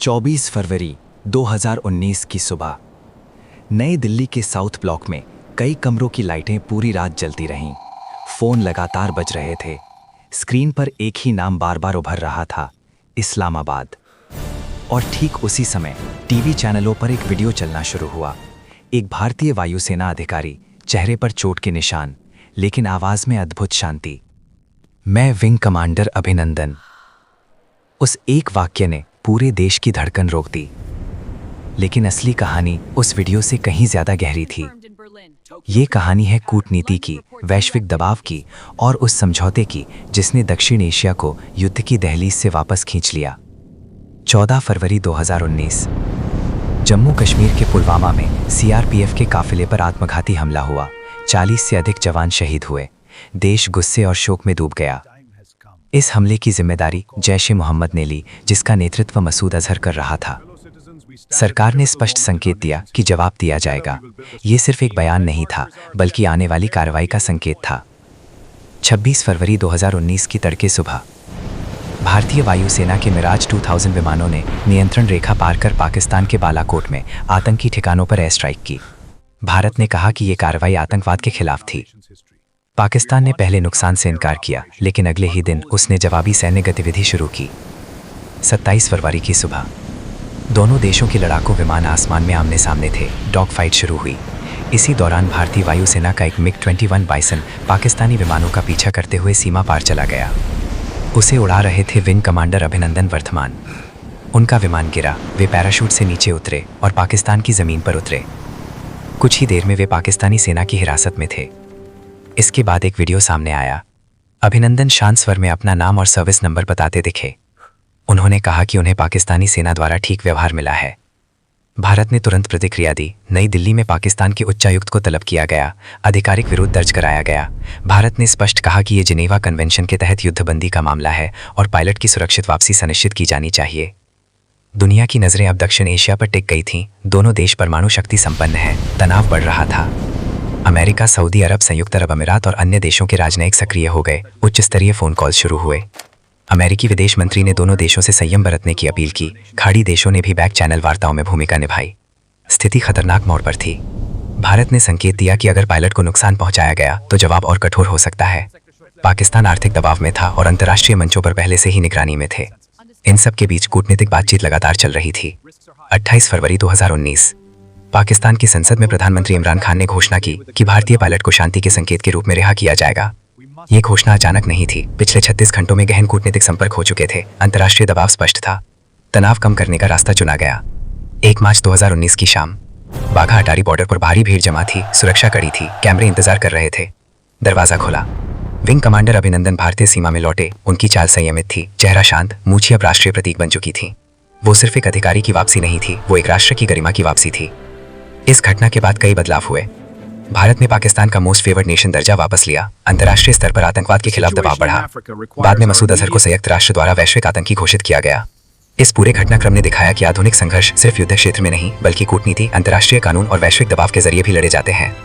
24 फरवरी 2019 की सुबह नई दिल्ली के साउथ ब्लॉक में कई कमरों की लाइटें पूरी रात जलती रहीं। फोन लगातार बज रहे थे। स्क्रीन पर एक ही नाम बार बार उभर रहा था, इस्लामाबाद। और ठीक उसी समय टीवी चैनलों पर एक वीडियो चलना शुरू हुआ। एक भारतीय वायुसेना अधिकारी, चेहरे पर चोट के निशान, लेकिन आवाज में अद्भुत शांति। मैं विंग कमांडर अभिनंदन। उस एक वाक्य ने पूरे देश की धड़कन रोक दी। लेकिन असली कहानी उस वीडियो से कहीं ज्यादा गहरी थी। ये कहानी है कूटनीति की, वैश्विक दबाव की और उस समझौते की जिसने दक्षिण एशिया को युद्ध की दहलीज से वापस खींच लिया। 14 फरवरी 2019 जम्मू कश्मीर के पुलवामा में सीआरपीएफ के काफिले पर आत्मघाती हमला हुआ। 40 से अधिक जवान शहीद हुए। देश गुस्से और शोक में डूब गया। इस हमले की जिम्मेदारी जैश-ए-मोहम्मद ने ली, जिसका नेतृत्व मसूद अजहर कर रहा था। सरकार ने स्पष्ट संकेत दिया कि जवाब दिया जाएगा। ये सिर्फ एक बयान नहीं था, बल्कि आने वाली कार्रवाई का संकेत था। 26 फरवरी 2019 की तड़के सुबह भारतीय वायुसेना के मिराज 2000 विमानों ने नियंत्रण रेखा पार कर पाकिस्तान के बालाकोट में आतंकी ठिकानों पर एयर स्ट्राइक की। भारत ने कहा कि ये कार्रवाई आतंकवाद के खिलाफ थी। पाकिस्तान ने पहले नुकसान से इनकार किया, लेकिन अगले ही दिन उसने जवाबी सैन्य गतिविधि शुरू की। 27 फरवरी की सुबह दोनों देशों के लड़ाकू विमान आसमान में आमने सामने थे। डॉग फाइट शुरू हुई। इसी दौरान भारतीय वायुसेना का एक मिग-21 बाइसन पाकिस्तानी विमानों का पीछा करते हुए सीमा पार चला गया। उसे उड़ा रहे थे विंग कमांडर अभिनंदन वर्धमान। उनका विमान गिरा, वे पैराशूट से नीचे उतरे और पाकिस्तान की जमीन पर उतरे। कुछ ही देर में वे पाकिस्तानी सेना की हिरासत में थे। इसके बाद एक वीडियो सामने आया। अभिनंदन शांत स्वर में अपना नाम और सर्विस नंबर बताते दिखे। उन्होंने कहा कि उन्हें पाकिस्तानी सेना द्वारा ठीक व्यवहार मिला है। भारत ने तुरंत प्रतिक्रिया दी। नई दिल्ली में पाकिस्तान के उच्चायुक्त को तलब किया गया। आधिकारिक विरोध दर्ज कराया गया। भारत ने स्पष्ट कहा कि ये जिनेवा कन्वेंशन के तहत युद्धबंदी का मामला है और पायलट की सुरक्षित वापसी सुनिश्चित की जानी चाहिए। दुनिया की नजरें अब दक्षिण एशिया पर टिक गई थीं। दोनों देश परमाणु शक्ति संपन्न हैं। तनाव बढ़ रहा था। अमेरिका, सऊदी अरब, संयुक्त अरब अमीरात और अन्य देशों के राजनयिक सक्रिय हो गए। उच्च स्तरीय फोन कॉल शुरू हुए। अमेरिकी विदेश मंत्री ने दोनों देशों से संयम बरतने की अपील की। खाड़ी देशों ने भी बैक चैनल वार्ताओं में भूमिका निभाई। स्थिति खतरनाक मोड़ पर थी। भारत ने संकेत दिया कि अगर पायलट को नुकसान पहुंचाया गया तो जवाब और कठोर हो सकता है। पाकिस्तान आर्थिक दबाव में था और अंतर्राष्ट्रीय मंचों पर पहले से ही निगरानी में थे। इन सब के बीच कूटनीतिक बातचीत लगातार चल रही थी। 28 फरवरी 2019 पाकिस्तान की संसद में प्रधानमंत्री इमरान खान ने घोषणा की कि भारतीय पायलट को शांति के संकेत के रूप में रिहा किया जाएगा। ये घोषणा अचानक नहीं थी। पिछले 36 घंटों में गहन कूटनीतिक संपर्क हो चुके थे। अंतर्राष्ट्रीय दबाव स्पष्ट था। तनाव कम करने का रास्ता चुना गया। 1 मार्च 2019 की शाम बाघा अटारी बॉर्डर पर भारी भीड़ जमा थी। सुरक्षा कड़ी थी। कैमरे इंतजार कर रहे थे। दरवाजा खोला। विंग कमांडर अभिनंदन भारतीय सीमा में लौटे। उनकी चाल संयमित थी, चेहरा शांत, मूछी अब राष्ट्रीय प्रतीक बन चुकी थी। वो सिर्फ एक अधिकारी की वापसी नहीं थी, वो एक राष्ट्र की गरिमा की वापसी थी। इस घटना के बाद कई बदलाव हुए। भारत ने पाकिस्तान का मोस्ट फेवर्ड नेशन दर्जा वापस लिया। अंतर्राष्ट्रीय स्तर पर आतंकवाद के खिलाफ दबाव बढ़ा। बाद में मसूद अजहर को संयुक्त राष्ट्र द्वारा वैश्विक आतंकी घोषित किया गया। इस पूरे घटनाक्रम ने दिखाया कि आधुनिक संघर्ष सिर्फ युद्ध क्षेत्र में नहीं, बल्कि कूटनीति, अंतर्राष्ट्रीय कानून और वैश्विक दबाव के जरिए भी लड़े जाते हैं।